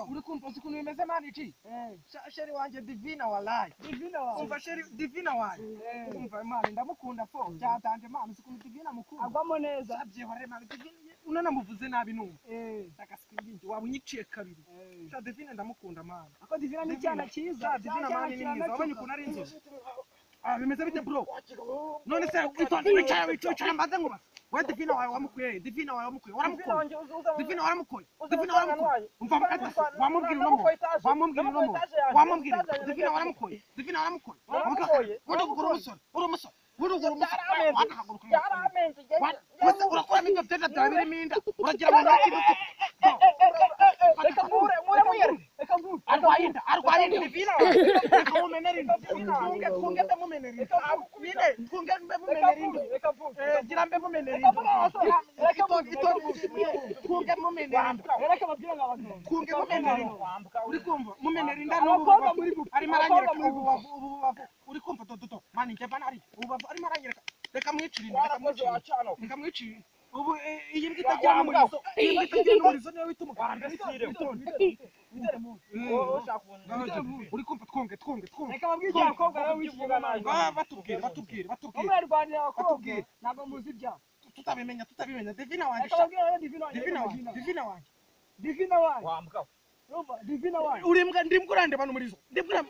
uri kumva ukuntu bimeze mani iki sheri wanje divina wallahi umva sheri divina wanje umva mani ndamukunda fo cyatanje mani ukuntu divina mukunda agwamo neza abyehore mani divina unana muvuze nabi numva ndakaswingi wabunyiciye kabiri sha divina ndamukunda mani ako divina ni cyana cyiza divina mani ni mwiza wabonye ukuntu ari inzozi bimeze bite bro none se itonde wicara maze nguba we divina wawe wamukuye waramukoye divina waramukoye umva mukata wamubwira divina waramukoye uri umusore urakora n'ibyo byenda byawe birimo inda uragira ngo arwaye inda divina reka mumenere inda twunge mbe mumenere inda gira mbe mumenere inda twunge mumenere inda uri kumva mumenere inda n'ubu arimo aranyereka ubu uri kumva dodo mani njye banari ubu arimo aranyereka reka mwicire ubu iyi mbwa itagira n'umurizo niyo wita umuganda uri kumva twunge reka babwire abakobwa rero wikivuga nabi batubwire umwerwanira abakobwa ntabwo muzi ibyaha tutabimenya divina wanje wambwa divina wanje uri mbwa ndimbwa urandeba n'umurizo ndimbwa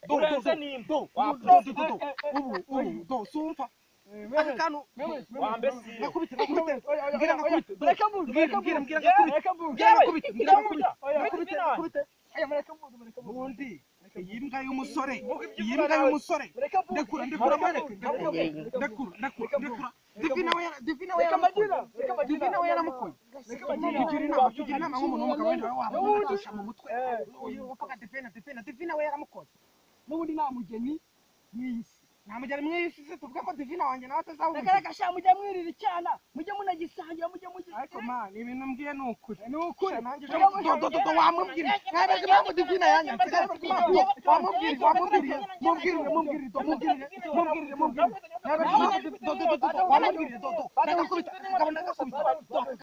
ureze nimba ubu sumva akanu wambesi nakubite ubundi iyi mbwa y'umusore ndekura divina we yaramukoye tugira inama nk'umuntu w'umugabo wenda wamunatusha mu mutwe uvuga divina we yaramukoye n'ubundi nta mugeni mw'isi se tuvuga ko divina wanjye nawe atazawumva reka gasha mujye mwirira icyana mujye munagisangira mujye ariko man ibintu mbwiye ni ukuri nanjye wamubwira nkabeje mpamvu divina yanyanze wamubwire